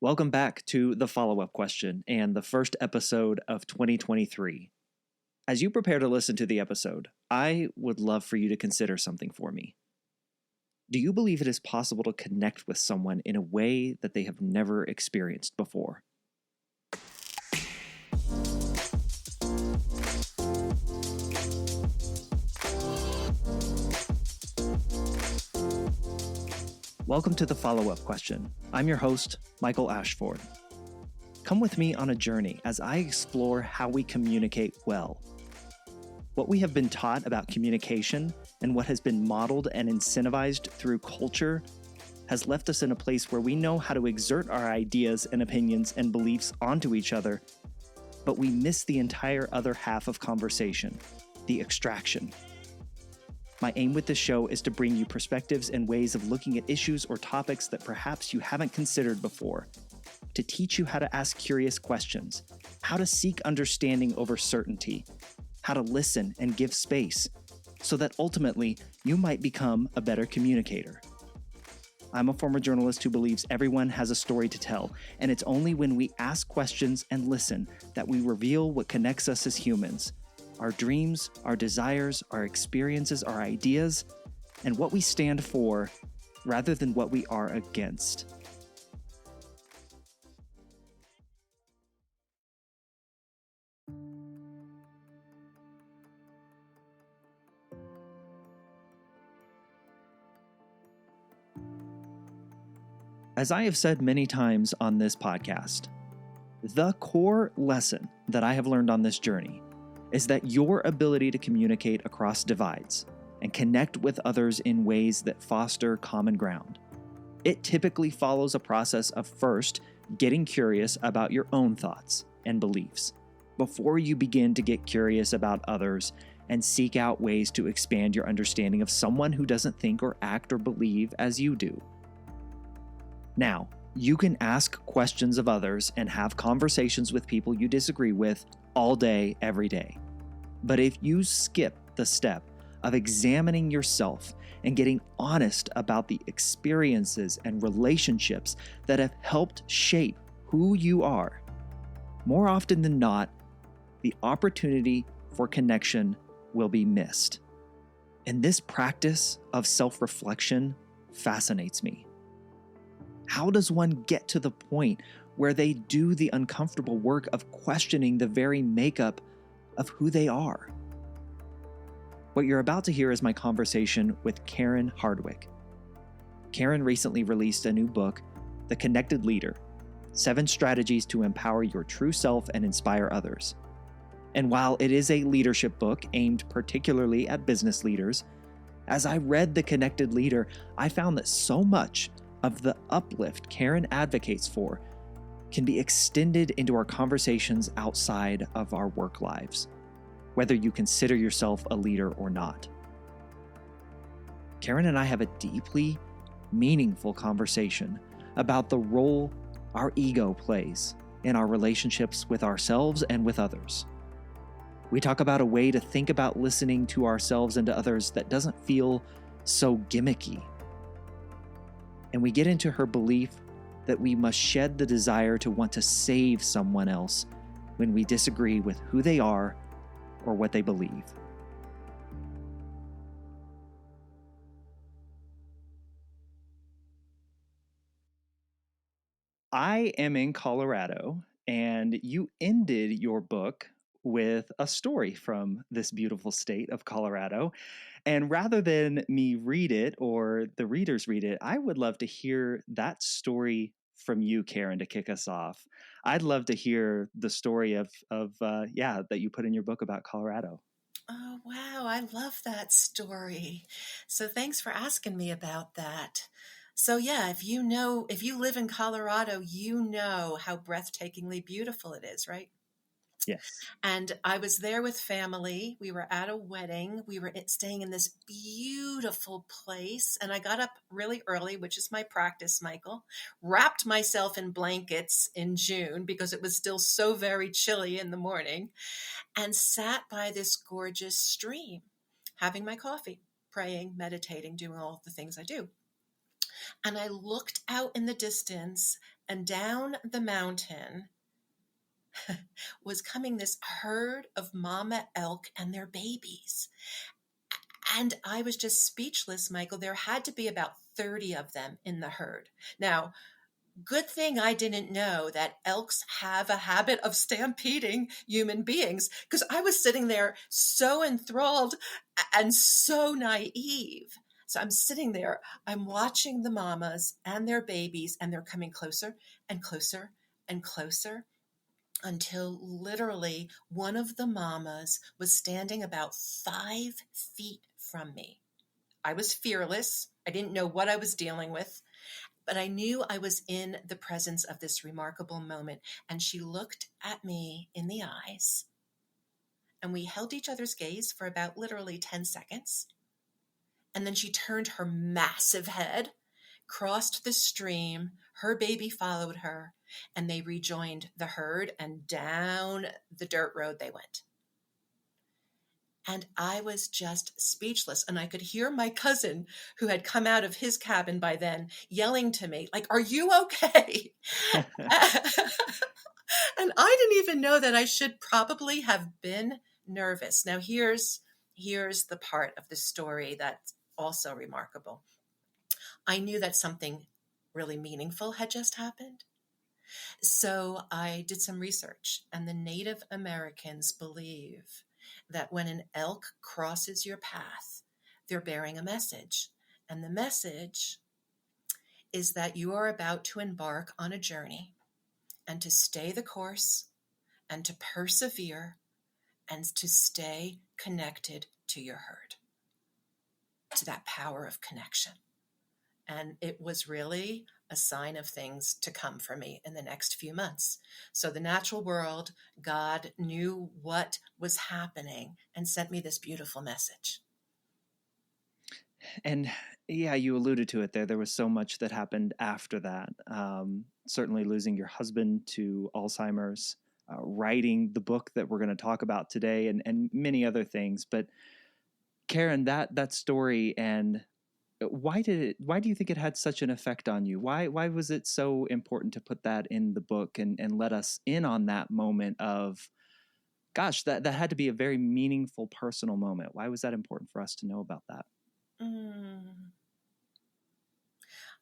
Welcome back to the follow-up question and the first episode of 2023. As you prepare to listen to the episode, I would love for you to consider something for me. Do you believe it is possible to connect with someone in a way that they have never experienced before? Welcome to the follow-up question. I'm your host, Michael Ashford. Come with me on a journey as I explore how we communicate well. What we have been taught about communication and what has been modeled and incentivized through culture has left us in a place where we know how to exert our ideas and opinions and beliefs onto each other, but we miss the entire other half of conversation, the extraction. My aim with this show is to bring you perspectives and ways of looking at issues or topics that perhaps you haven't considered before, to teach you how to ask curious questions, how to seek understanding over certainty, how to listen and give space, so that ultimately you might become a better communicator. I'm a former journalist who believes everyone has a story to tell, and it's only when we ask questions and listen that we reveal what connects us as humans. Our dreams, our desires, our experiences, our ideas, and what we stand for rather than what we are against. As I have said many times on this podcast, the core lesson that I have learned on this journey is that your ability to communicate across divides and connect with others in ways that foster common ground. It typically follows a process of first getting curious about your own thoughts and beliefs before you begin to get curious about others and seek out ways to expand your understanding of someone who doesn't think or act or believe as you do. Now, you can ask questions of others and have conversations with people you disagree with all day, every day. But if you skip the step of examining yourself and getting honest about the experiences and relationships that have helped shape who you are, more often than not, the opportunity for connection will be missed. And this practice of self-reflection fascinates me. How does one get to the point where they do the uncomfortable work of questioning the very makeup of who they are? What you're about to hear is my conversation with Karen Hardwick. Karen recently released a new book, The Connected Leader: 7 Strategies to Empower Your True Self and Inspire Others. And while it is a leadership book aimed particularly at business leaders, as I read The Connected Leader, I found that so much of the uplift Karen advocates for can be extended into our conversations outside of our work lives, whether you consider yourself a leader or not. Karen and I have a deeply meaningful conversation about the role our ego plays in our relationships with ourselves and with others. We talk about a way to think about listening to ourselves and to others that doesn't feel so gimmicky. And we get into her belief that we must shed the desire to want to save someone else when we disagree with who they are or what they believe. I am in Colorado, and you ended your book with a story from this beautiful state of Colorado. And rather than me read it or the readers read it, I would love to hear that story from you, Karen, to kick us off. I'd love to hear the story of that you put in your book about Colorado. Oh, wow. I love that story. So thanks for asking me about that. So yeah, if you live in Colorado, you know how breathtakingly beautiful it is, right? Yes. And I was there with family. We were at a wedding. We were staying in this beautiful place. And I got up really early, which is my practice, Michael, wrapped myself in blankets in June because it was still so very chilly in the morning, and sat by this gorgeous stream, having my coffee, praying, meditating, doing all the things I do. And I looked out in the distance And down the mountain was coming this herd of mama elk and their babies. And I was just speechless, Michael. There had to be about 30 of them in the herd. Now, good thing I didn't know that elks have a habit of stampeding human beings, because I was sitting there so enthralled and so naive. So I'm sitting there, I'm watching the mamas and their babies, and they're coming closer and closer and closer until literally one of the mamas was standing about 5 feet from me. I was fearless. I didn't know what I was dealing with, but I knew I was in the presence of this remarkable moment. And she looked at me in the eyes, and we held each other's gaze for about literally 10 seconds. And then she turned her massive head, crossed the stream, her baby followed her, and they rejoined the herd, and down the dirt road they went. And I was just speechless. And I could hear my cousin, who had come out of his cabin by then, yelling to me, like, "Are you okay?" And I didn't even know that I should probably have been nervous. Now, here's the part of the story that's also remarkable. I knew that something really meaningful had just happened. So I did some research, and the Native Americans believe that when an elk crosses your path, they're bearing a message. And the message is that you are about to embark on a journey, and to stay the course, and to persevere, and to stay connected to your herd, to that power of connection. And it was really a sign of things to come for me in the next few months. So the natural world, God knew what was happening and sent me this beautiful message. And yeah, you alluded to it there. There was so much that happened after that. Certainly losing your husband to Alzheimer's, writing the book that we're going to talk about today, and many other things. But Karen, that story, and why do you think it had such an effect on you? Why was it so important to put that in the book and let us in on that moment of, gosh, that had to be a very meaningful personal moment. Why was that important for us to know about that?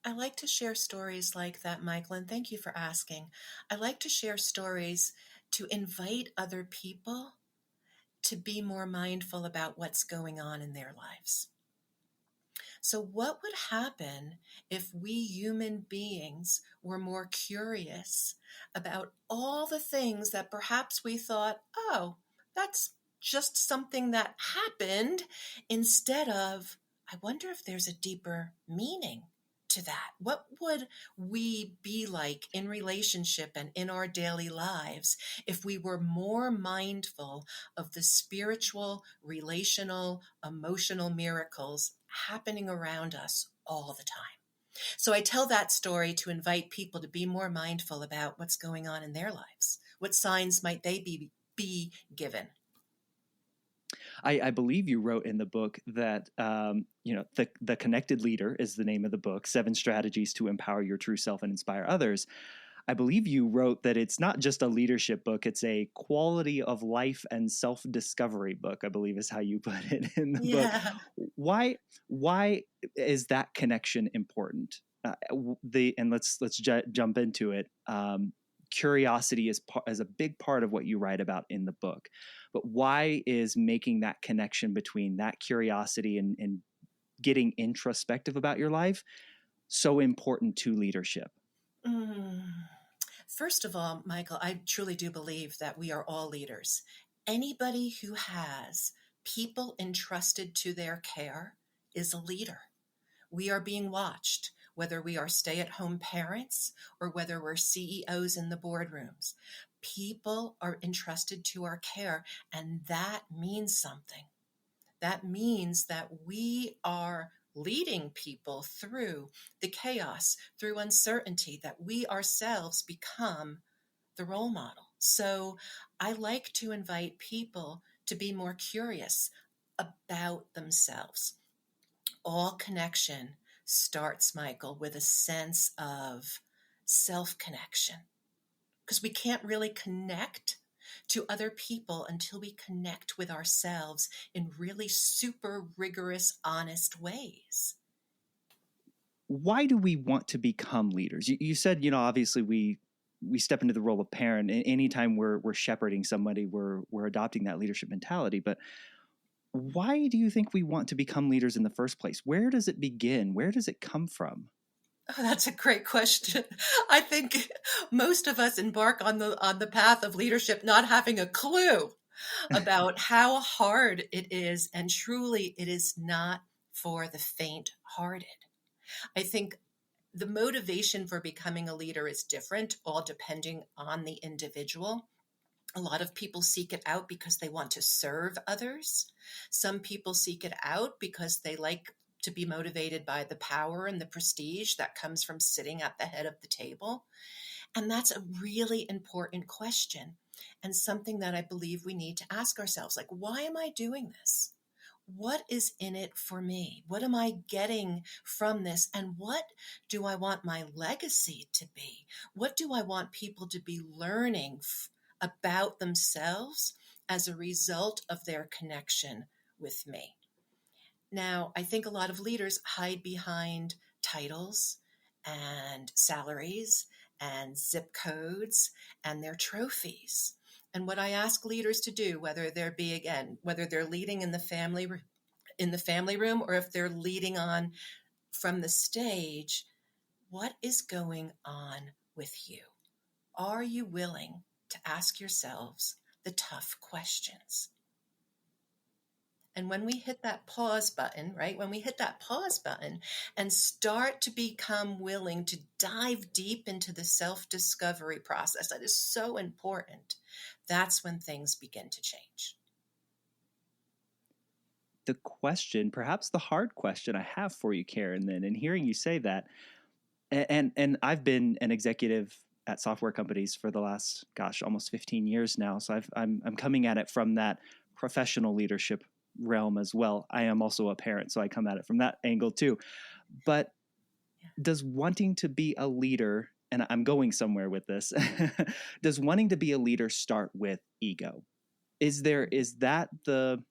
I like to share stories like that, Michael, and thank you for asking. I like to share stories to invite other people to be more mindful about what's going on in their lives. So what would happen if we human beings were more curious about all the things that perhaps we thought, oh, that's just something that happened, instead of, I wonder if there's a deeper meaning to that. What would we be like in relationship and in our daily lives if we were more mindful of the spiritual, relational, emotional miracles happening around us all the time? So I tell that story to invite people to be more mindful about what's going on in their lives. What signs might they be given? I believe you wrote in the book that the Connected Leader is the name of the book, 7 Strategies to Empower Your True Self and Inspire Others. I believe you wrote that it's not just a leadership book, it's a quality of life and self-discovery book, I believe is how you put it in the book. Why is that connection important? And let's jump into it. Curiosity is a big part of what you write about in the book. But why is making that connection between that curiosity and getting introspective about your life so important to leadership? First of all, Michael, I truly do believe that we are all leaders. Anybody who has people entrusted to their care is a leader. We are being watched, whether we are stay-at-home parents or whether we're CEOs in the boardrooms. People are entrusted to our care, and that means something. That means that we are leading people through the chaos, through uncertainty, that we ourselves become the role model. So I like to invite people to be more curious about themselves. All connection starts, Michael, with a sense of self-connection, because we can't really connect to other people until we connect with ourselves in really super rigorous, honest ways. Why do we want to become leaders? You said, obviously we step into the role of parent. Anytime we're shepherding somebody, we're adopting that leadership mentality. But why do you think we want to become leaders in the first place? Where does it begin? Where does it come from? Oh, that's a great question. I think most of us embark on the path of leadership not having a clue about how hard it is, and truly it is not for the faint-hearted. I think the motivation for becoming a leader is different, all depending on the individual. A lot of people seek it out because they want to serve others. Some people seek it out because they like to be motivated by the power and the prestige that comes from sitting at the head of the table. And that's a really important question, and something that I believe we need to ask ourselves, like, why am I doing this? What is in it for me? What am I getting from this? And what do I want my legacy to be? What do I want people to be learning about themselves as a result of their connection with me? Now, I think a lot of leaders hide behind titles and salaries and zip codes and their trophies. And what I ask leaders to do, whether they're leading in the family room, or if they're leading on from the stage, what is going on with you? Are you willing to ask yourselves the tough questions? And when we hit that pause button, right? When we hit that pause button and start to become willing to dive deep into the self-discovery process that is so important, that's when things begin to change. The question, perhaps the hard question I have for you, Karen, then, and hearing you say that, and I've been an executive at software companies for the last, almost 15 years now. So I'm coming at it from that professional leadership realm as well. I am also a parent, so I come at it from that angle too. But does wanting to be a leader, and I'm going somewhere with this, does wanting to be a leader start with ego? Is that the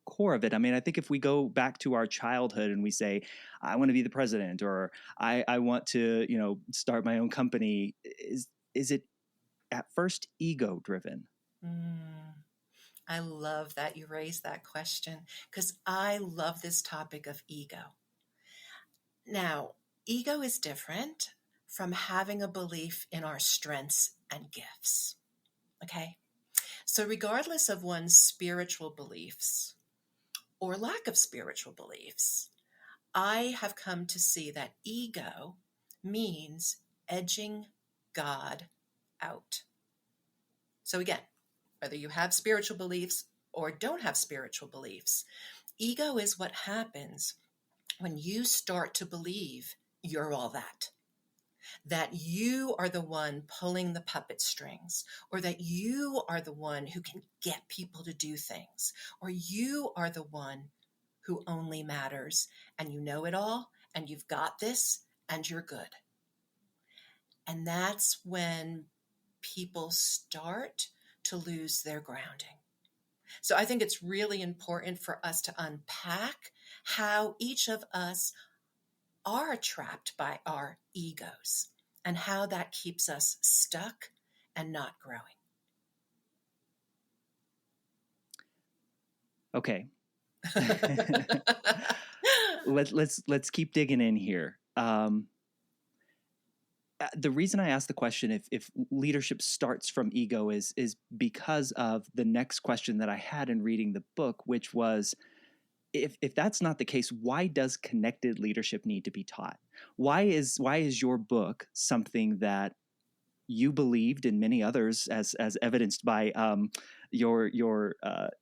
core of it? I mean, I think if we go back to our childhood and we say, I want to be the president, or I want to, start my own company, is it at first ego driven? I love that you raised that question, because I love this topic of ego. Now, ego is different from having a belief in our strengths and gifts. Okay? So regardless of one's spiritual beliefs or lack of spiritual beliefs, I have come to see that ego means edging God out. So again, whether you have spiritual beliefs or don't have spiritual beliefs, ego is what happens when you start to believe you're all that you are the one pulling the puppet strings, or that you are the one who can get people to do things, or you are the one who only matters, and you know it all, and you've got this, and you're good. And that's when people start to lose their grounding. So I think it's really important for us to unpack how each of us are trapped by our egos and how that keeps us stuck and not growing. Okay. Let's keep digging in here. The reason I asked the question if leadership starts from ego is because of the next question that I had in reading the book, which was, if that's not the case, why does connected leadership need to be taught? Why is your book something that you believed, and many others, as evidenced by your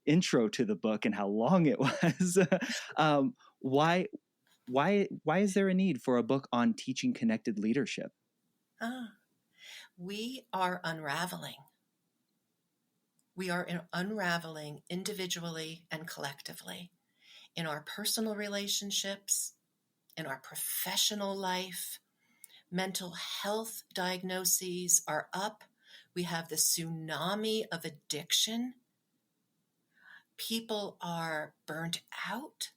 intro to the book and how long it was? Why is there a need for a book on teaching connected leadership? We are unraveling. We are unraveling individually and collectively in our personal relationships, in our professional life, Mental health diagnoses are up. We have the tsunami of addiction. People are burnt out,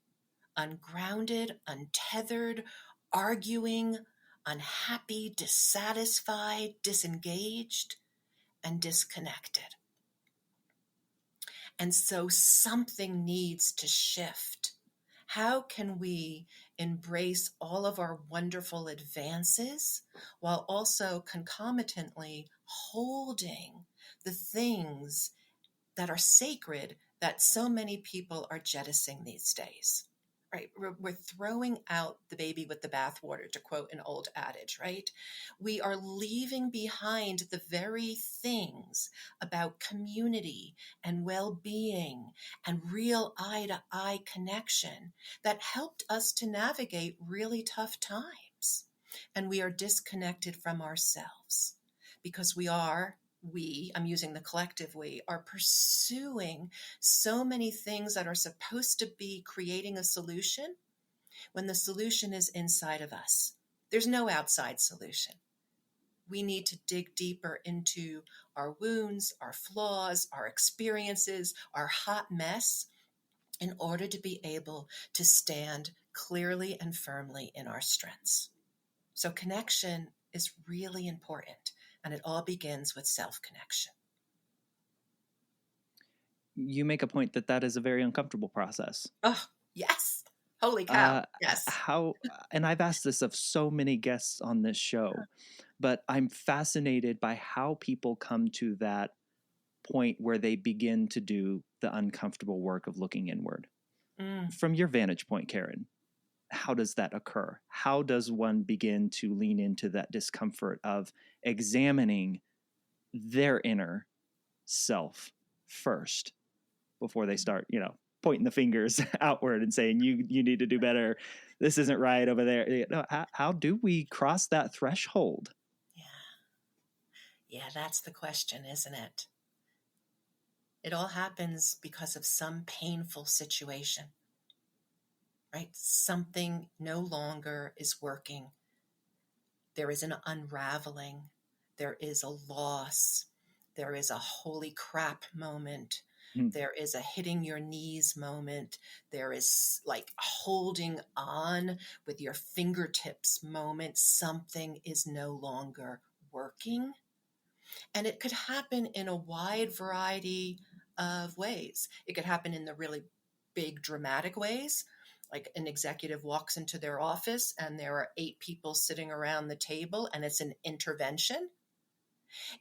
ungrounded, untethered, arguing, unhappy, dissatisfied, disengaged, and disconnected. And so something needs to shift. How can we embrace all of our wonderful advances while also concomitantly holding the things that are sacred that so many people are jettisoning these days? Right? We're throwing out the baby with the bathwater, to quote an old adage, right? We are leaving behind the very things about community and well-being and real eye-to-eye connection that helped us to navigate really tough times. And we are disconnected from ourselves because I'm using the collective we, are pursuing so many things that are supposed to be creating a solution when the solution is inside of us. There's no outside solution. We need to dig deeper into our wounds, our flaws, our experiences, our hot mess in order to be able to stand clearly and firmly in our strengths. So connection is really important, and it all begins with self-connection. You make a point that is a very uncomfortable process. Oh, yes. Holy cow. Yes. And I've asked this of so many guests on this show, but I'm fascinated by how people come to that point where they begin to do the uncomfortable work of looking inward. From your vantage point, Karen, how does that occur? How does one begin to lean into that discomfort of examining their inner self first before they start, pointing the fingers outward and saying, you need to do better. This isn't right over there. How do we cross that threshold? Yeah, that's the question, isn't it? It all happens because of some painful situation, right? Something no longer is working. There is an unraveling. There is a loss. There is a holy crap moment. There is a hitting your knees moment. There is like holding on with your fingertips moment. Something is no longer working. And it could happen in a wide variety of ways. It could happen in the really big dramatic ways, like an executive walks into their office and there are 8 people sitting around the table and it's an intervention.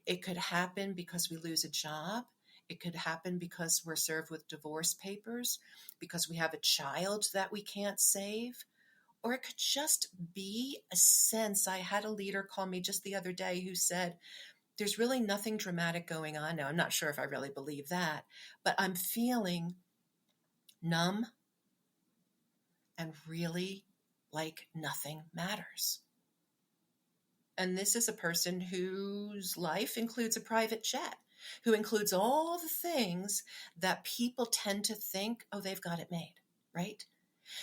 It could happen because we lose a job. It could happen because we're served with divorce papers, because we have a child that we can't save. Or it could just be a sense. I had a leader call me just the other day who said, there's really nothing dramatic going on now. I'm not sure if I really believe that, but I'm feeling numb and really like nothing matters. And this is a person whose life includes a private jet, who includes all the things that people tend to think, oh, they've got it made, right?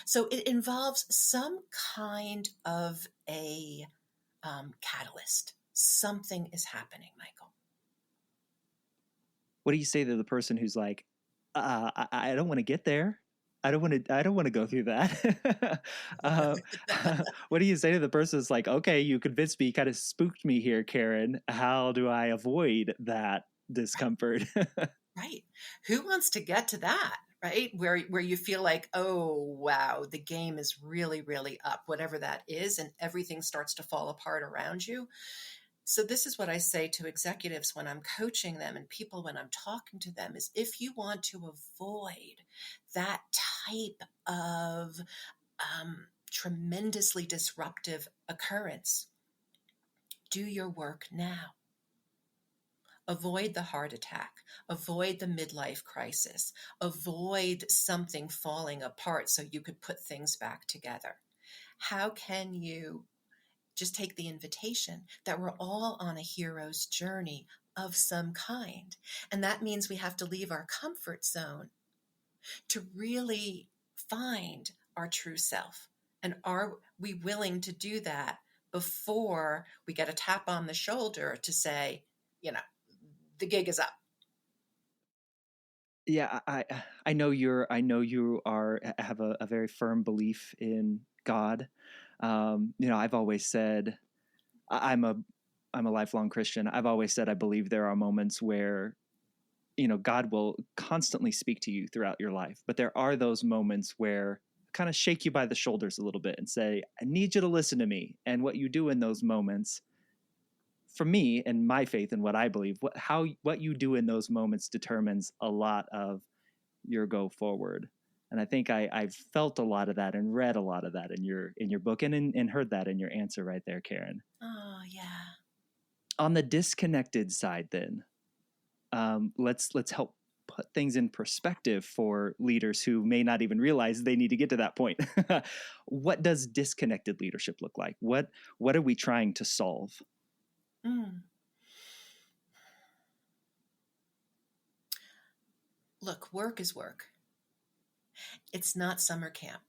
So it involves some kind of a catalyst. Something is happening, Michael. What do you say to the person who's like, I don't want to get there. I don't want to go through that. What do you say to the person who's like, okay, you convinced me, kind of spooked me here, Karen. How do I avoid that discomfort? Right. Who wants to get to that, right? Where you feel like, oh, wow, the game is really, really up, whatever that is, and everything starts to fall apart around you. So this is what I say to executives when I'm coaching them and people when I'm talking to them is if you want to avoid that type of tremendously disruptive occurrence, do your work now. Avoid the heart attack, avoid the midlife crisis, avoid something falling apart so you could put things back together. How can you just take the invitation that we're all on a hero's journey of some kind? And that means we have to leave our comfort zone to really find our true self. And are we willing to do that before we get a tap on the shoulder to say, you know, the gig is up. Yeah, I know you are have a very firm belief in God. I've always said I'm a lifelong Christian. I've always said I believe there are moments where God will constantly speak to you throughout your life, but there are those moments where kind of shake you by the shoulders a little bit and say, I need you to listen to me. And what you do in those moments, for me and my faith and what I believe, what you do in those moments determines a lot of your go forward. And I think I've felt a lot of that and read a lot of that in your book and heard that in your answer right there, Karen. Oh, yeah. On the disconnected side, then, let's help put things in perspective for leaders who may not even realize they need to get to that point. What does disconnected leadership look like? What are we trying to solve? Mm. Look, work is work. It's not summer camp.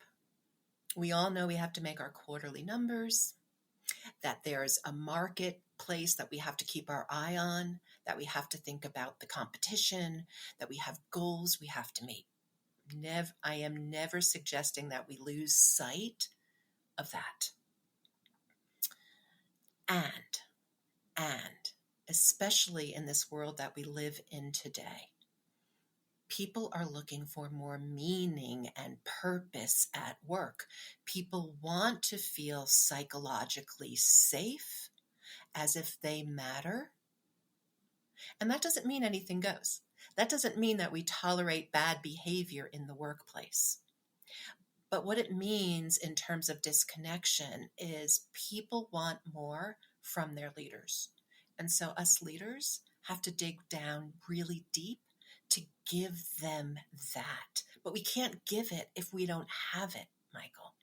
We all know we have to make our quarterly numbers, that there's a marketplace that we have to keep our eye on, that we have to think about the competition, that we have goals we have to meet. I am never suggesting that we lose sight of that. And especially in this world that we live in today, people are looking for more meaning and purpose at work. People want to feel psychologically safe, as if they matter. And that doesn't mean anything goes. That doesn't mean that we tolerate bad behavior in the workplace. But what it means in terms of disconnection is people want more from their leaders. And so us leaders have to dig down really deep to give them that. But we can't give it if we don't have it, Michael.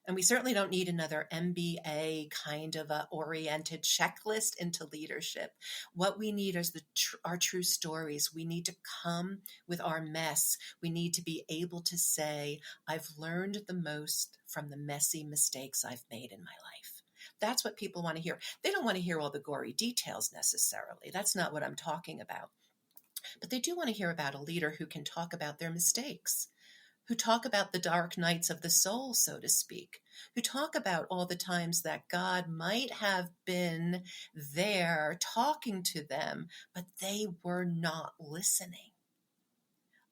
And we certainly don't need another MBA kind of a oriented checklist into leadership. What we need is our true stories. We need to come with our mess. We need to be able to say, I've learned the most from the messy mistakes I've made in my life. That's what people want to hear. They don't want to hear all the gory details necessarily. That's not what I'm talking about. But they do want to hear about a leader who can talk about their mistakes, who talk about the dark nights of the soul, so to speak, who talk about all the times that God might have been there talking to them, but they were not listening.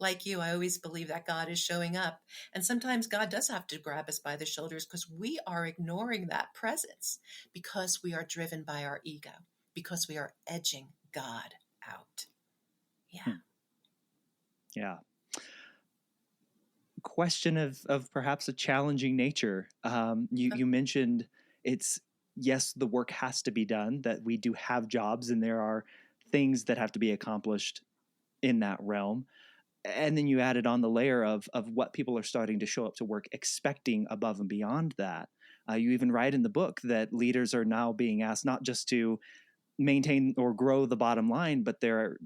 Like you, I always believe that God is showing up. And sometimes God does have to grab us by the shoulders because we are ignoring that presence, because we are driven by our ego, because we are edging God out. Yeah. Yeah. Question of perhaps a challenging nature. You mentioned yes, the work has to be done, that we do have jobs and there are things that have to be accomplished in that realm. And then you added on the layer of what people are starting to show up to work expecting above and beyond that. You even write in the book that leaders are now being asked not just to maintain or grow the bottom line, but they're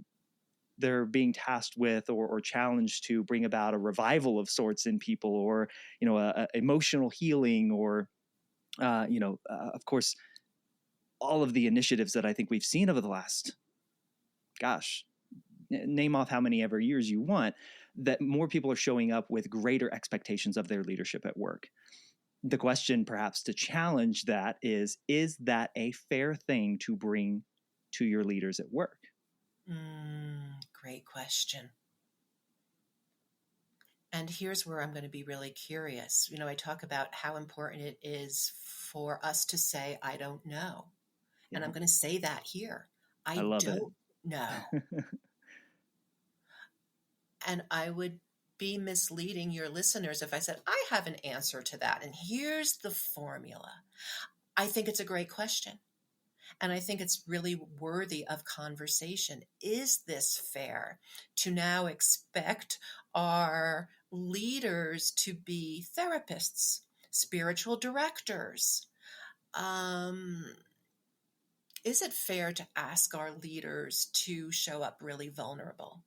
being tasked with or challenged to bring about a revival of sorts in people, or a emotional healing, or of course, all of the initiatives that I think we've seen over the last, name off how many ever years you want, that more people are showing up with greater expectations of their leadership at work. The question perhaps to challenge that is that a fair thing to bring to your leaders at work? Great question. And here's where I'm going to be really curious. I talk about how important it is for us to say, I don't know. Yeah. And I'm going to say that here. I don't know. And I would be misleading your listeners if I said, I have an answer to that. And here's the formula. I think it's a great question. And I think it's really worthy of conversation. Is this fair to now expect our leaders to be therapists, spiritual directors? Is it fair to ask our leaders to show up really vulnerable?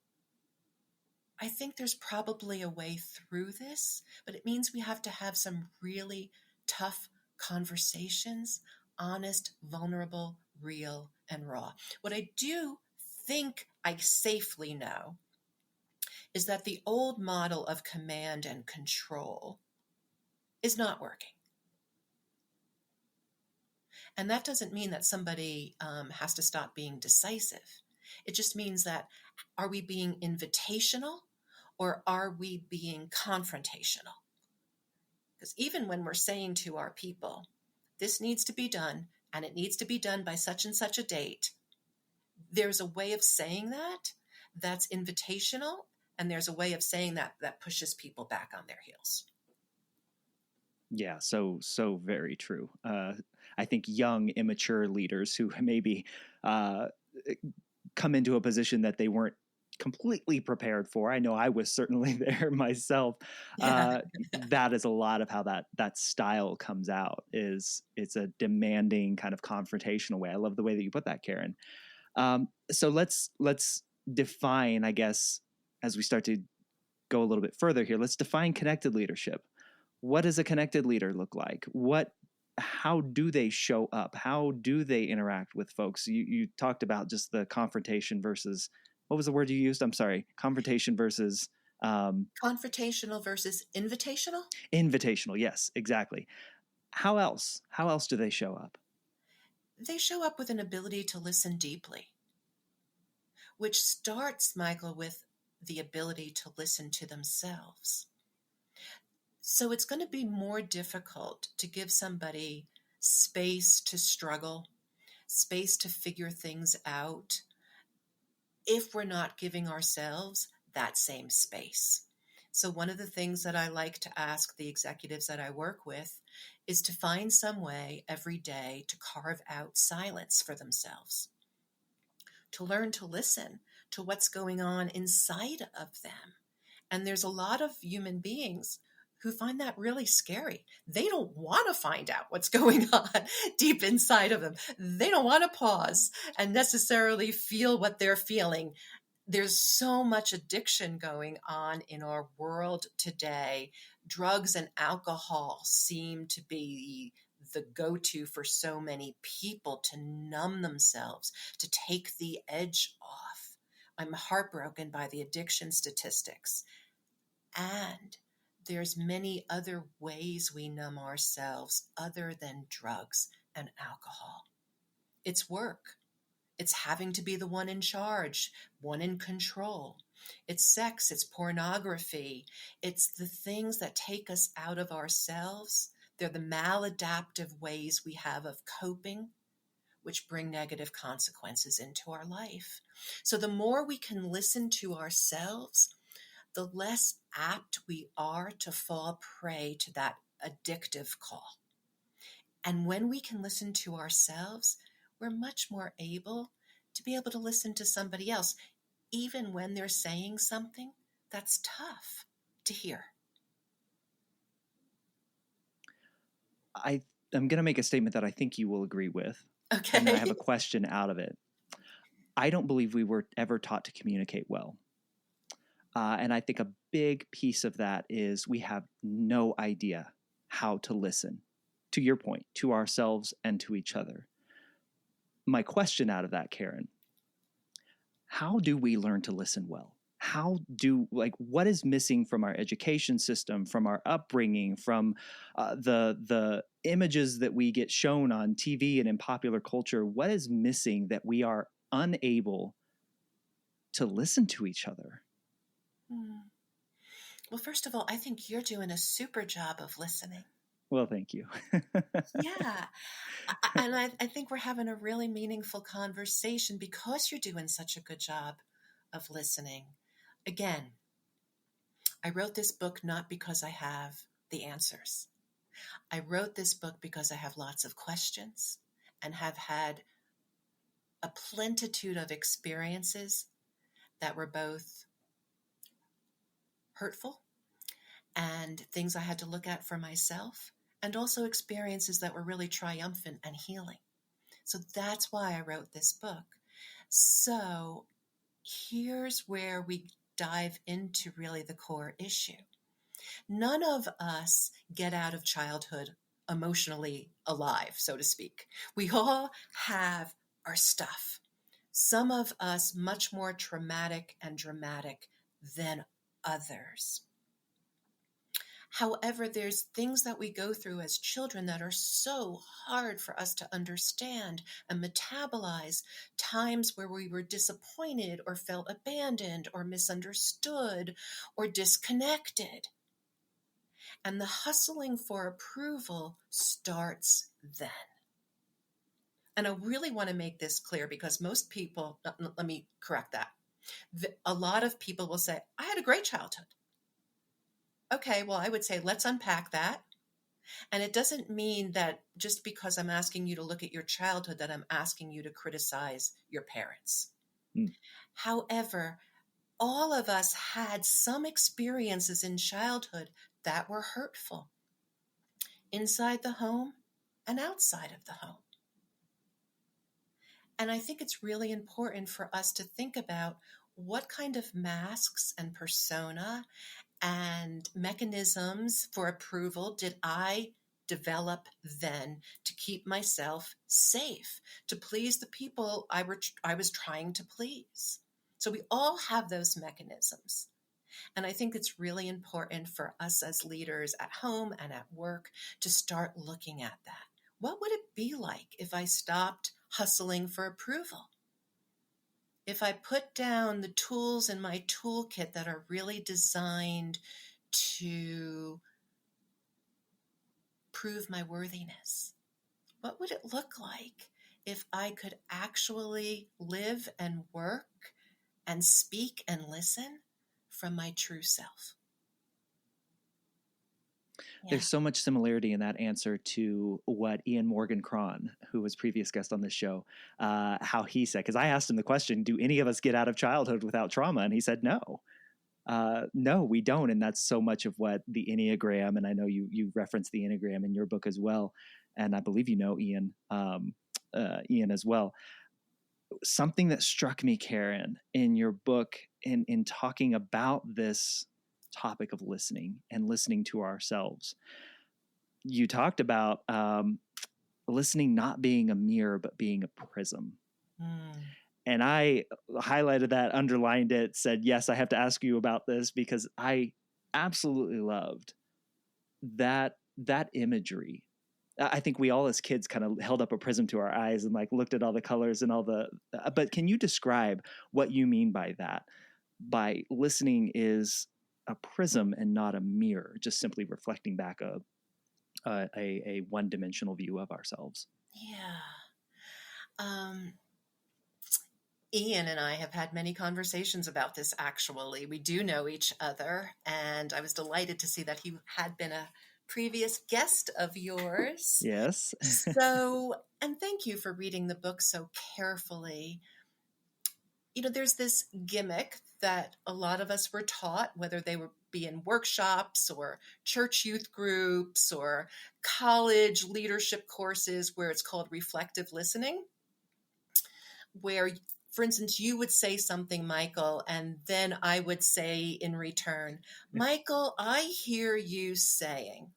I think there's probably a way through this, but it means we have to have some really tough conversations, honest, vulnerable, real, and raw. What I do think I safely know is that the old model of command and control is not working. And that doesn't mean that somebody has to stop being decisive. It just means that, are we being invitational or are we being confrontational? Because even when we're saying to our people, this needs to be done and it needs to be done by such and such a date, there's a way of saying that that's invitational, and there's a way of saying that that pushes people back on their heels. Yeah, so very true. I think young, immature leaders who maybe come into a position that they weren't completely prepared for. I know I was certainly there myself. That is a lot of how that style comes out. It's a demanding kind of confrontational way. I love the way that you put that, Karen. So let's define, I guess, as we start to go a little bit further here, let's define connected leadership. What does a connected leader look like? How do they show up? How do they interact with folks? You talked about just the confrontation versus, what was the word you used? I'm sorry. Confrontation versus confrontational versus invitational? Invitational. Yes, exactly. How else do they show up? They show up with an ability to listen deeply, which starts, Michael, with the ability to listen to themselves. So it's going to be more difficult to give somebody space to struggle, space to figure things out, if we're not giving ourselves that same space. So one of the things that I like to ask the executives that I work with is to find some way every day to carve out silence for themselves, to learn to listen to what's going on inside of them. And there's a lot of human beings who find that really scary. They don't want to find out what's going on deep inside of them. They don't want to pause and necessarily feel what they're feeling. There's so much addiction going on in our world today. Drugs and alcohol seem to be the go-to for so many people to numb themselves, to take the edge off. I'm heartbroken by the addiction statistics. And there's many other ways we numb ourselves other than drugs and alcohol. It's work. It's having to be the one in charge, one in control. It's sex, it's pornography. It's the things that take us out of ourselves. They're the maladaptive ways we have of coping, which bring negative consequences into our life. So the more we can listen to ourselves, the less apt we are to fall prey to that addictive call. And when we can listen to ourselves, we're much more able to listen to somebody else, even when they're saying something that's tough to hear. I'm going to make a statement that I think you will agree with. Okay. And then I have a question out of it. I don't believe we were ever taught to communicate well. And I think a big piece of that is we have no idea how to listen, to your point, to ourselves and to each other. My question out of that, Karen, how do we learn to listen well? What is missing from our education system, from our upbringing, from the images that we get shown on TV and in popular culture? What is missing that we are unable to listen to each other? Well, first of all, I think you're doing a super job of listening. Well, thank you. Yeah. And I think we're having a really meaningful conversation because you're doing such a good job of listening. Again, I wrote this book not because I have the answers. I wrote this book because I have lots of questions and have had a plenitude of experiences that were both hurtful and things I had to look at for myself, and also experiences that were really triumphant and healing. So that's why I wrote this book. So here's where we dive into really the core issue. None of us get out of childhood emotionally alive, so to speak. We all have our stuff. Some of us much more traumatic and dramatic than others. However, there's things that we go through as children that are so hard for us to understand and metabolize. Times where we were disappointed or felt abandoned or misunderstood or disconnected. And the hustling for approval starts then. And I really want to make this clear because most people, let me correct that. A lot of people will say, I had a great childhood. Okay, well, I would say, let's unpack that. And it doesn't mean that just because I'm asking you to look at your childhood, that I'm asking you to criticize your parents. However, all of us had some experiences in childhood that were hurtful, inside the home and outside of the home. And I think it's really important for us to think about what kind of masks and persona and mechanisms for approval did I develop then to keep myself safe, to please the people I was trying to please. So we all have those mechanisms. And I think it's really important for us as leaders at home and at work to start looking at that. What would it be like if I stopped hustling for approval? If I put down the tools in my toolkit that are really designed to prove my worthiness, what would it look like if I could actually live and work and speak and listen from my true self? There's so much similarity in that answer to what Ian Morgan Cron, who was previous guest on this show, how he said, because I asked him the question, do any of us get out of childhood without trauma? And he said, no. No, we don't. And that's so much of what the Enneagram, and I know you referenced the Enneagram in your book as well. And I believe you know Ian as well. Something that struck me, Karen, in your book in talking about this topic of listening and listening to ourselves, you talked about listening not being a mirror, but being a prism. And I highlighted that, underlined it, said, yes, I have to ask you about this because I absolutely loved that imagery. I think we all as kids kind of held up a prism to our eyes and like looked at all the colors and all but can you describe what you mean by that? By listening is a prism and not a mirror, just simply reflecting back a one-dimensional view of ourselves. Yeah. Ian and I have had many conversations about this, actually. We do know each other, and I was delighted to see that he had been a previous guest of yours. Yes. So, and thank you for reading the book so carefully. You know, there's this gimmick that a lot of us were taught, whether they would be in workshops or church youth groups or college leadership courses, where it's called reflective listening, where, for instance, you would say something, Michael, and then I would say in return, Michael, I hear you saying.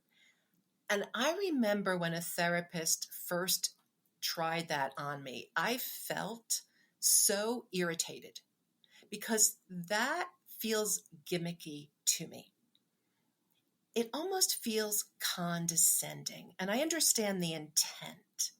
And I remember when a therapist first tried that on me, I felt so irritated because that feels gimmicky to me. It almost feels condescending, and I understand the intent.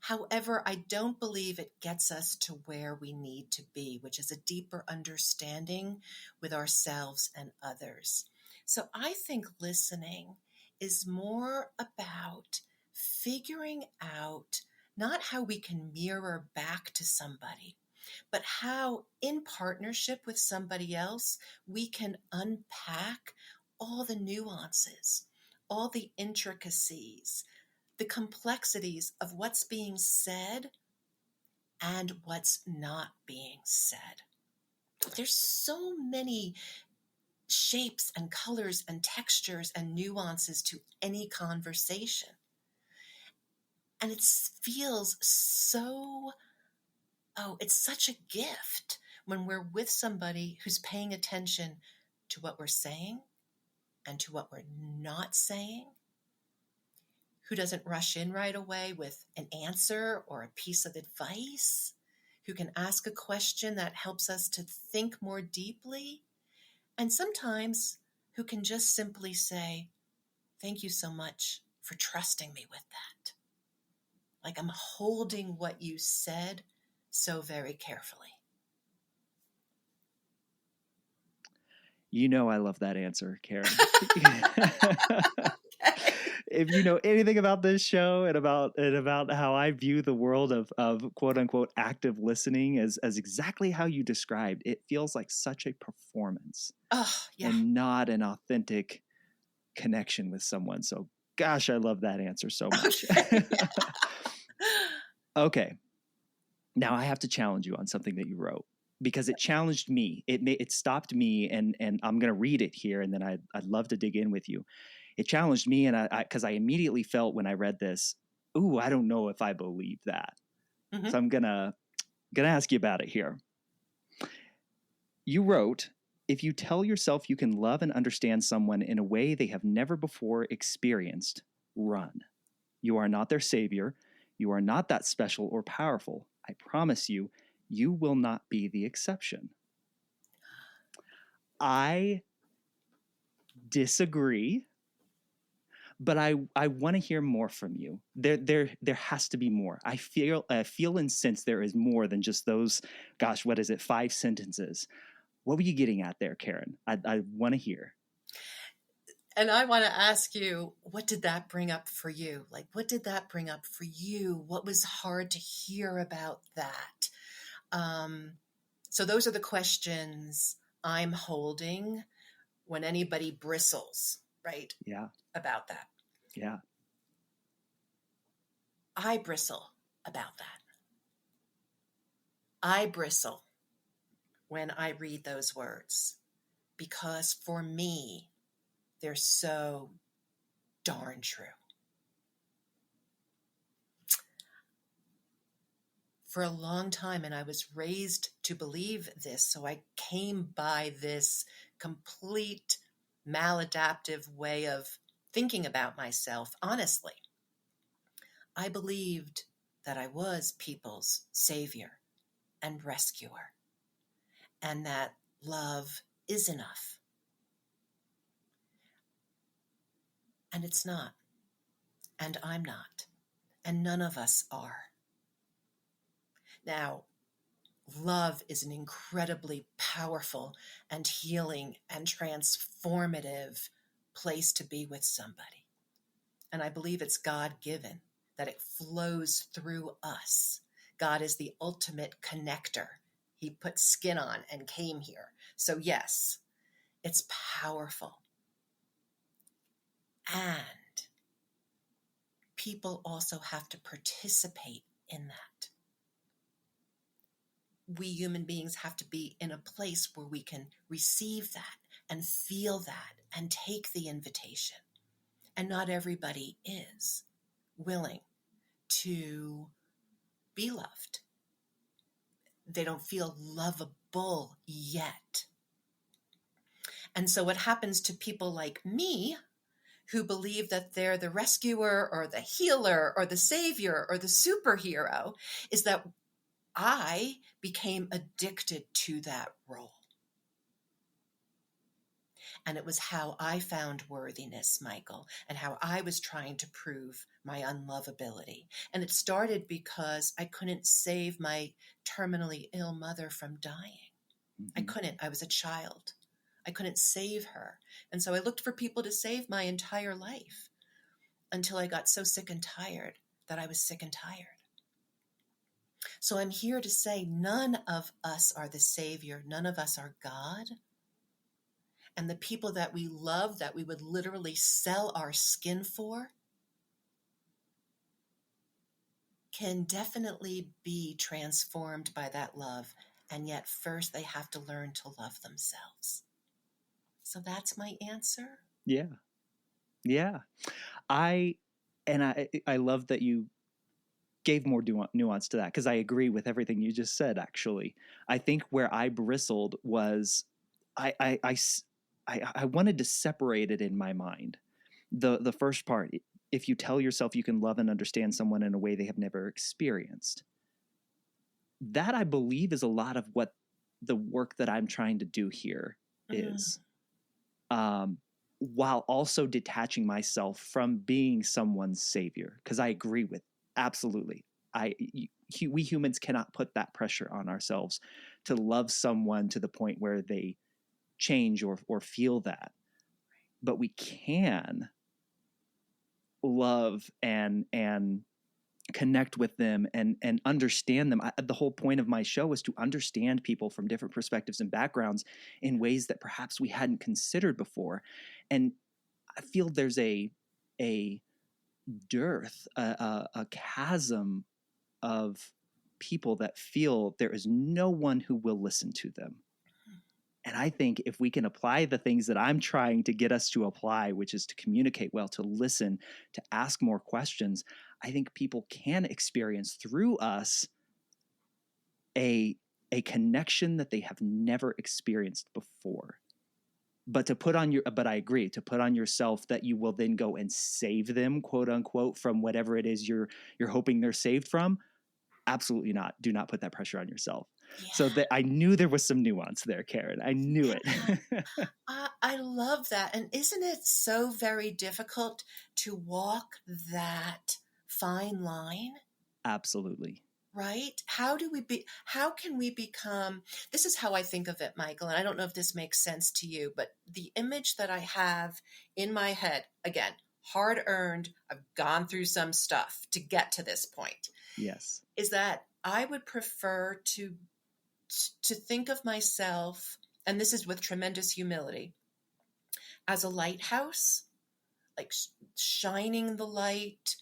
However, I don't believe it gets us to where we need to be, which is a deeper understanding with ourselves and others. So I think listening is more about figuring out not how we can mirror back to somebody, but how in partnership with somebody else, we can unpack all the nuances, all the intricacies, the complexities of what's being said and what's not being said. There's so many shapes and colors and textures and nuances to any conversation. And it feels so, it's such a gift when we're with somebody who's paying attention to what we're saying and to what we're not saying. who doesn't rush in right away with an answer or a piece of advice, who can ask a question that helps us to think more deeply, and sometimes who can just simply say, "Thank you so much for trusting me with that. Like, I'm holding what you said so very carefully." You know I love that answer, Karen. Okay. If you know anything about this show and about how I view the world of quote unquote active listening as exactly how you described, it feels like such a performance Oh, yeah. and not an authentic connection with someone. So gosh, I love that answer so much. Okay. Okay. Now I have to challenge you on something that you wrote because it challenged me. It stopped me, and I'm going to read it here, and then I'd love to dig in with you. It challenged me, and because I immediately felt when I read this, ooh, I don't know if I believe that. Mm-hmm. So I'm gonna ask you about it here. You wrote, if you tell yourself you can love and understand someone in a way they have never before experienced, run. You are not their savior. You are not that special or powerful. I promise you, you will not be the exception. I disagree, but I want to hear more from you. There has to be more. I feel and sense there is more than just those, gosh, what is it, 5 sentences. What were you getting at there, Karen? I want to hear. And I want to ask you, what did that bring up for you? Like, what did that bring up for you? What was hard to hear about that? So those are the questions I'm holding when anybody bristles, right? Yeah. About that. Yeah. I bristle about that. I bristle when I read those words because for me, they're so darn true. For a long time, and I was raised to believe this, so I came by this complete maladaptive way of thinking about myself. Honestly, I believed that I was people's savior and rescuer, and that love is enough. And it's not, and I'm not, and none of us are. Now, love is an incredibly powerful and healing and transformative place to be with somebody. And I believe it's God-given, that it flows through us. God is the ultimate connector. He put skin on and came here. So yes, it's powerful. And people also have to participate in that. We human beings have to be in a place where we can receive that and feel that and take the invitation. And not everybody is willing to be loved. They don't feel lovable yet. And so what happens to people like me who believe that they're the rescuer or the healer or the savior or the superhero is that I became addicted to that role. And it was how I found worthiness, Michael, and how I was trying to prove my unlovability. And it started because I couldn't save my terminally ill mother from dying. Mm-hmm. I couldn't. I was a child. I couldn't save her. And so I looked for people to save my entire life until I got so sick and tired that I was sick and tired. So I'm here to say none of us are the Savior. None of us are God. And the people that we love, that we would literally sell our skin for, can definitely be transformed by that love. And yet first they have to learn to love themselves. So that's my answer. Yeah. Yeah. I love that you gave more nuance to that, because I agree with everything you just said, actually. I think where I bristled was I wanted to separate it in my mind. The first part, if you tell yourself you can love and understand someone in a way they have never experienced. That, I believe, is a lot of what the work that I'm trying to do here is. While also detaching myself from being someone's savior. Because I agree with, absolutely. We humans cannot put that pressure on ourselves to love someone to the point where they change or feel that. But we can love and connect with them and understand them. The whole point of my show is to understand people from different perspectives and backgrounds in ways that perhaps we hadn't considered before. And I feel there's a dearth, a chasm of people that feel there is no one who will listen to them. And I think if we can apply the things that I'm trying to get us to apply, which is to communicate well, to listen, to ask more questions, I think people can experience through us a connection that they have never experienced before. But I agree, to put on yourself that you will then go and save them, quote unquote, from whatever it is you're hoping they're saved from. Absolutely not. Do not put that pressure on yourself. Yeah. So I knew there was some nuance there, Karen. I knew it. I love that. And isn't it so very difficult to walk that fine line? Absolutely. Right? How can we become, this is how I think of it, Michael, and I don't know if this makes sense to you, but the image that I have in my head, again, hard earned, I've gone through some stuff to get to this point. Yes. Is that I would prefer to think of myself, and this is with tremendous humility, as a lighthouse, like shining the light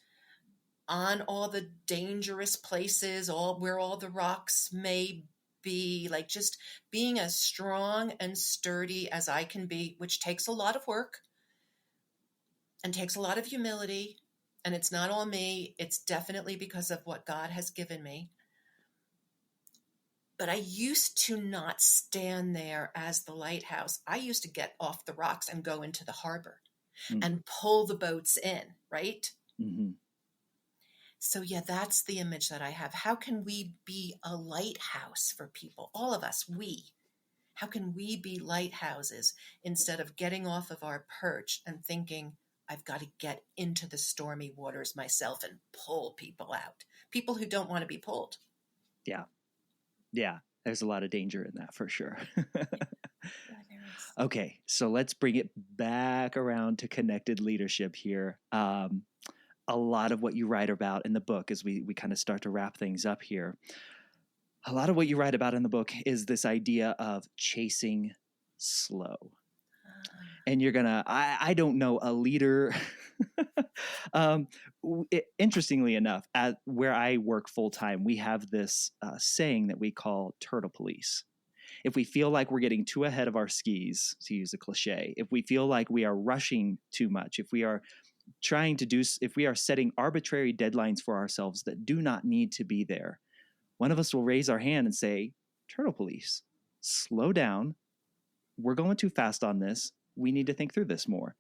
on all the dangerous places, where all the rocks may be, like just being as strong and sturdy as I can be, which takes a lot of work and takes a lot of humility. And it's not all me. It's definitely because of what God has given me. But I used to not stand there as the lighthouse. I used to get off the rocks and go into the harbor and pull the boats in, right? Mm-hmm. So yeah, that's the image that I have. How can we be a lighthouse for people? All of us, how can we be lighthouses instead of getting off of our perch and thinking, I've got to get into the stormy waters myself and pull people out, people who don't want to be pulled. Yeah. Yeah. There's a lot of danger in that for sure. Yeah, there is. Okay. So let's bring it back around to connected leadership here. A lot of what you write about in the book, as we kind of start to wrap things up here, a lot of what you write about in the book is this idea of chasing slow. And you're gonna, I don't know, a leader. Interestingly enough, at where I work full time, we have this saying that we call turtle police. If we feel like we're getting too ahead of our skis, to use a cliche, if we feel like we are rushing too much, if we are setting arbitrary deadlines for ourselves that do not need to be there, one of us will raise our hand and say, turtle police, slow down. We're going too fast on this. We need to think through this more.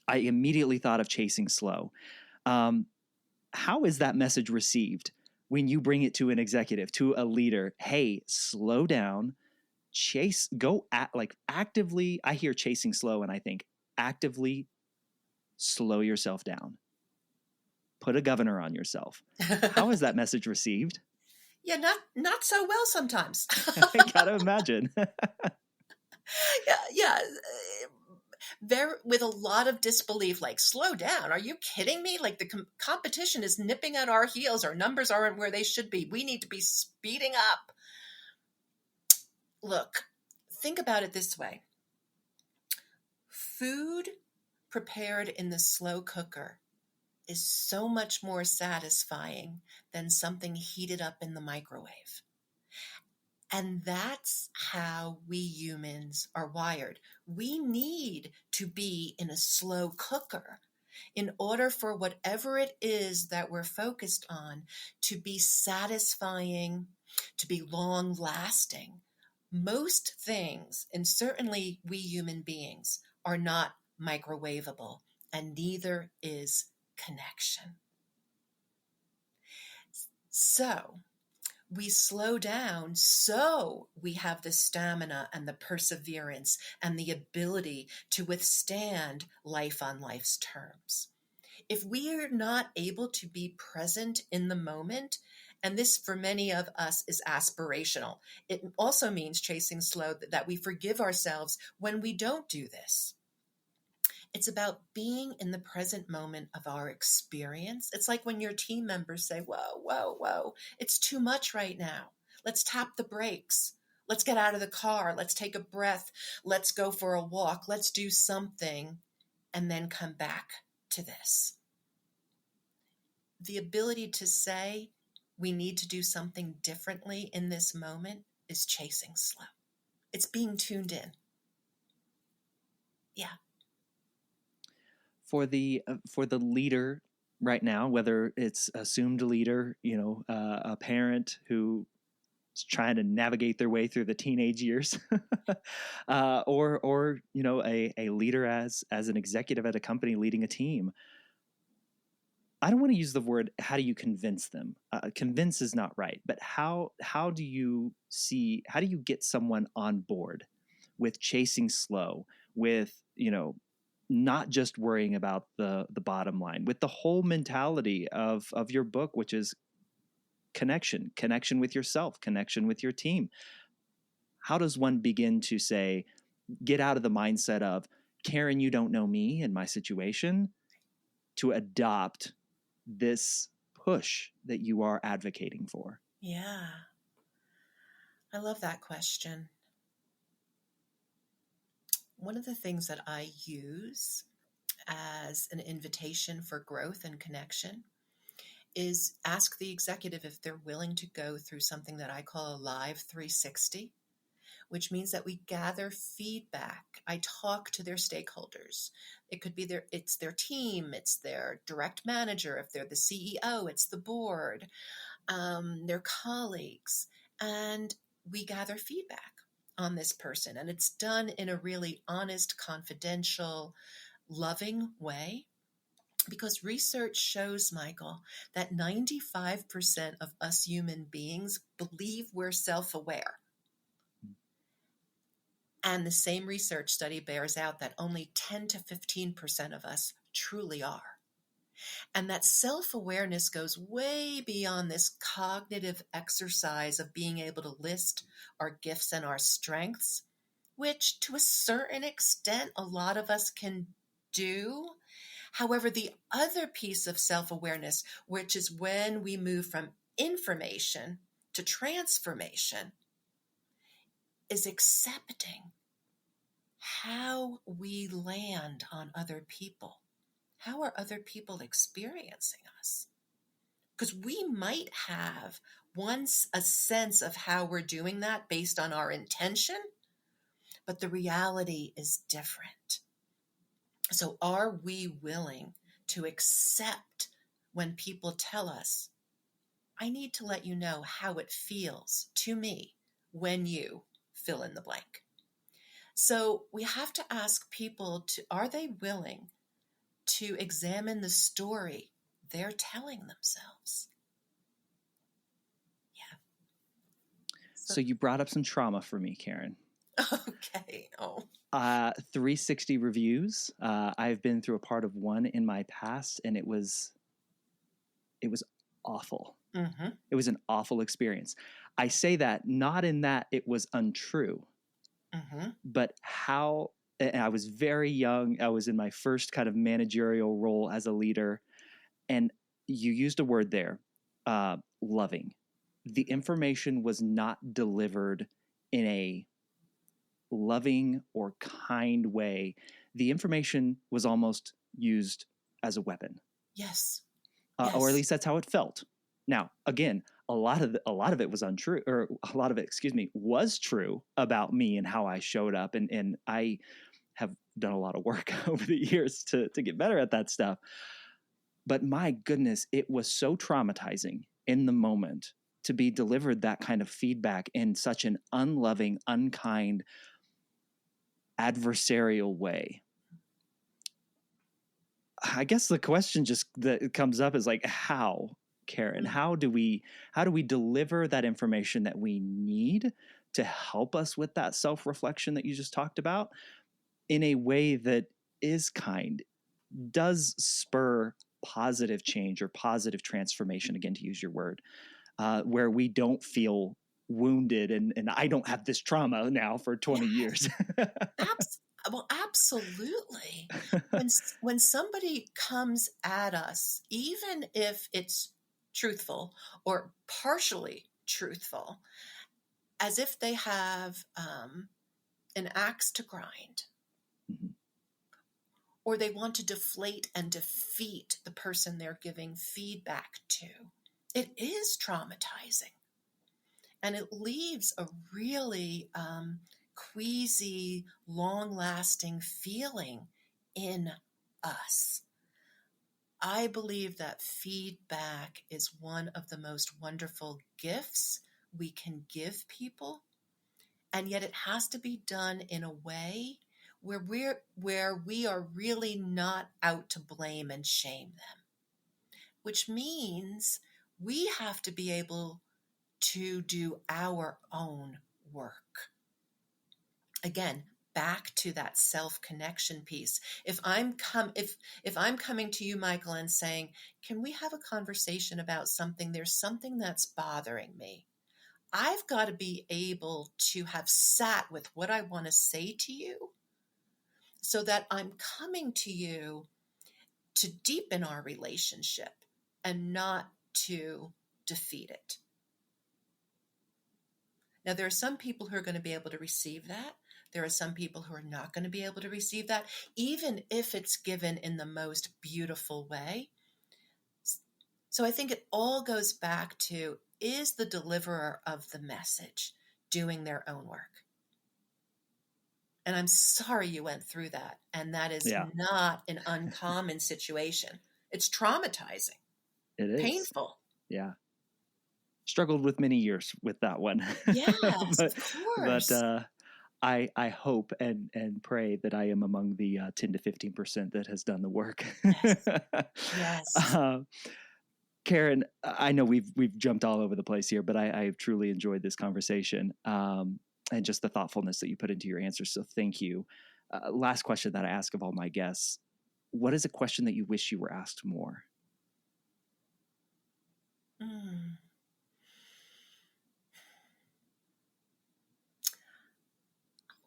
I immediately thought of chasing slow. How is that message received when you bring it to an executive, to a leader? Hey, slow down, actively. I hear chasing slow and I think actively slow yourself down. Put a governor on yourself. How is that message received? Yeah, not so well sometimes. I gotta imagine. Yeah. With a lot of disbelief, like, slow down. Are you kidding me? Like, the competition is nipping at our heels. Our numbers aren't where they should be. We need to be speeding up. Look, think about it this way. Food prepared in the slow cooker is so much more satisfying than something heated up in the microwave. And that's how we humans are wired. We need to be in a slow cooker in order for whatever it is that we're focused on to be satisfying, to be long lasting. Most things, and certainly we human beings, are not microwavable, and neither is connection. So we slow down so we have the stamina and the perseverance and the ability to withstand life on life's terms. If we are not able to be present in the moment, and this for many of us is aspirational, it also means chasing slow, that we forgive ourselves when we don't do this. It's about being in the present moment of our experience. It's like when your team members say, whoa, whoa, whoa, it's too much right now. Let's tap the brakes. Let's get out of the car. Let's take a breath. Let's go for a walk. Let's do something and then come back to this. The ability to say we need to do something differently in this moment is chasing slow. It's being tuned in. Yeah. For the leader right now, whether it's assumed leader, a parent who is trying to navigate their way through the teenage years, or a leader as an executive at a company leading a team. I don't want to use the word, how do you convince them? Convince is not right, but how do you get someone on board with chasing slow, with, not just worrying about the bottom line, with the whole mentality of your book, which is connection with yourself, connection with your team. How does one begin to say, get out of the mindset of, Karen, you don't know me and my situation, to adopt this push that you are advocating for? Yeah. I love that question. One of the things that I use as an invitation for growth and connection is ask the executive if they're willing to go through something that I call a live 360, which means that we gather feedback. I talk to their stakeholders. It could be it's their team, it's their direct manager. If they're the CEO, it's the board, their colleagues, and we gather feedback on this person. And it's done in a really honest, confidential, loving way. Because research shows, Michael, that 95% of us human beings believe we're self-aware. And the same research study bears out that only 10 to 15% of us truly are. And that self-awareness goes way beyond this cognitive exercise of being able to list our gifts and our strengths, which to a certain extent, a lot of us can do. However, the other piece of self-awareness, which is when we move from information to transformation, is accepting how we land on other people. How are other people experiencing us? Because we might have once a sense of how we're doing that based on our intention, but the reality is different. So are we willing to accept when people tell us, I need to let you know how it feels to me when you fill in the blank? So we have to ask people are they willing to examine the story they're telling themselves? Yeah. So you brought up some trauma for me, Karen. Okay. Oh. 360 reviews. I've been through a part of one in my past, and it was awful. Mm-hmm. It was an awful experience. I say that not in that it was untrue, but and I was very young. I was in my first kind of managerial role as a leader. And you used a word there, loving. The information was not delivered in a loving or kind way. The information was almost used as a weapon. Yes. Or at least that's how it felt. Now, again, a lot of it was untrue, or a lot of it, was true about me and how I showed up. And I have done a lot of work over the years to get better at that stuff. But my goodness, it was so traumatizing in the moment to be delivered that kind of feedback in such an unloving, unkind, adversarial way. I guess the question just that comes up is like, how, Karen, Mm. how do we deliver that information that we need to help us with that self-reflection that you just talked about in a way that is kind, does spur positive change or positive transformation, again, to use your word, where we don't feel wounded and I don't have this trauma now for 20 Yeah. years. Well, absolutely. When somebody comes at us, even if it's truthful or partially truthful, as if they have an axe to grind, Mhm. or they want to deflate and defeat the person they're giving feedback to, it is traumatizing. And it leaves a really queasy, long-lasting feeling in us. I believe that feedback is one of the most wonderful gifts we can give people, and yet it has to be done in a way where we are really not out to blame and shame them, which means we have to be able to do our own work. Again, back to that self-connection piece. If I'm coming to you, Michael, and saying, "Can we have a conversation about something? There's something that's bothering me." I've got to be able to have sat with what I want to say to you so that I'm coming to you to deepen our relationship and not to defeat it. Now, there are some people who are going to be able to receive that. There are some people who are not going to be able to receive that, even if it's given in the most beautiful way. So I think it all goes back to, is the deliverer of the message doing their own work? And I'm sorry you went through that. And that is Yeah, not an uncommon situation. It's traumatizing, it is. painful. Yeah. Struggled with many years with that one. Yes, but of course. I hope and pray that I am among the 10 to 15% that has done the work. Yes. Yes. uh, Karen, I know we've jumped all over the place here, but I have truly enjoyed this conversation, and just the thoughtfulness that you put into your answers. So thank you. Last question that I ask of all my guests: what is a question that you wish you were asked more? Mm.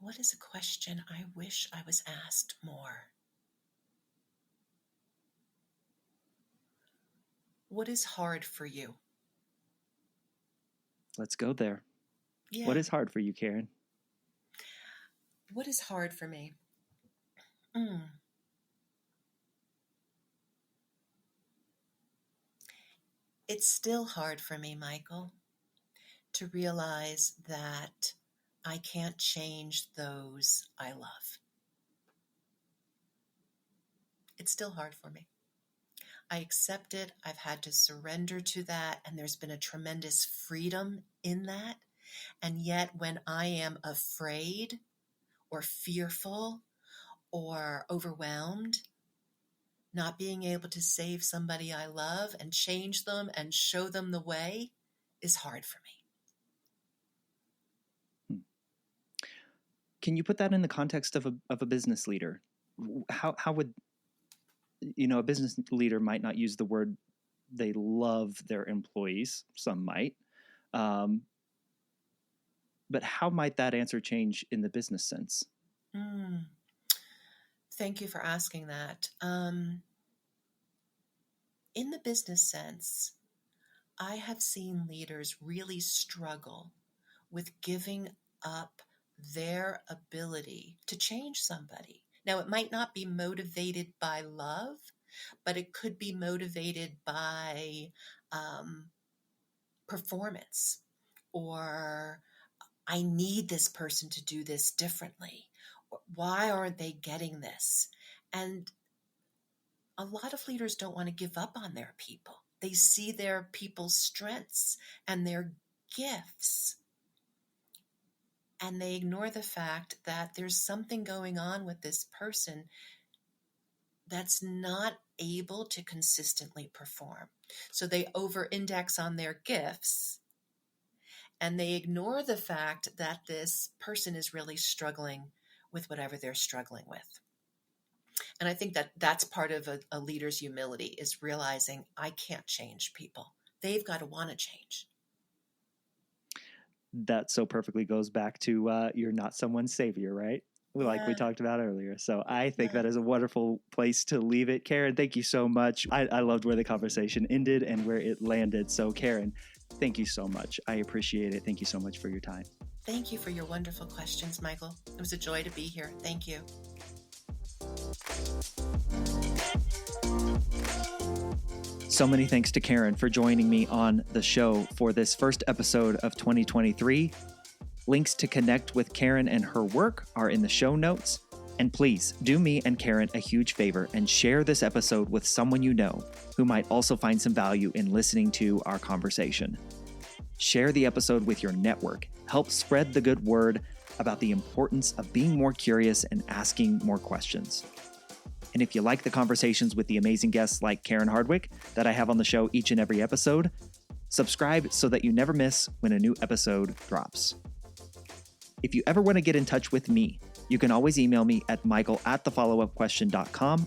What is a question I wish I was asked more? What is hard for you? Let's go there. What Yeah. is hard for you, Karen? What is hard for me? Mm. It's still hard for me, Michael, to realize that I can't change those I love. It's still hard for me. I accept it. I've had to surrender to that, and there's been a tremendous freedom in that. And yet, when I am afraid or fearful or overwhelmed, not being able to save somebody I love and change them and show them the way is hard for me. Can you put that in the context of a business leader? How would a business leader might not use the word they love their employees. Some might. Um, but how might that answer change in the business sense? Mm. Thank you for asking that. In the business sense, I have seen leaders really struggle with giving up their ability to change somebody. Now, it might not be motivated by love, but it could be motivated by um, performance, or I need this person to do this differently. Why aren't they getting this? And a lot of leaders don't want to give up on their people. They see their people's strengths and their gifts, and they ignore the fact that there's something going on with this person that's not able to consistently perform. So they over-index on their gifts, and they ignore the fact that this person is really struggling with whatever they're struggling with. And I think that that's part of a leader's humility, is realizing I can't change people. They've got to want to change. That so perfectly goes back to you're not someone's savior, right? Like we talked about earlier. So I think that is a wonderful place to leave it. Karen, thank you so much. I loved where the conversation ended and where it landed. So Karen, thank you so much. I appreciate it. Thank you so much for your time. Thank you for your wonderful questions, Michael. It was a joy to be here. Thank you. So many thanks to Karen for joining me on the show for this first episode of 2023. Links to connect with Karen and her work are in the show notes. And please do me and Karen a huge favor and share this episode with someone you know who might also find some value in listening to our conversation. Share the episode with your network. Help spread the good word about the importance of being more curious and asking more questions. And if you like the conversations with the amazing guests like Karen Hardwick that I have on the show each and every episode, subscribe so that you never miss when a new episode drops. If you ever want to get in touch with me, you can always email me at michael@thefollowupquestion.com,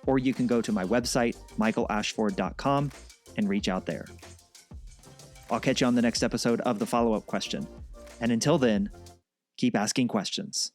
or you can go to my website, michaelashford.com, and reach out there. I'll catch you on the next episode of The Follow-Up Question. And until then, keep asking questions.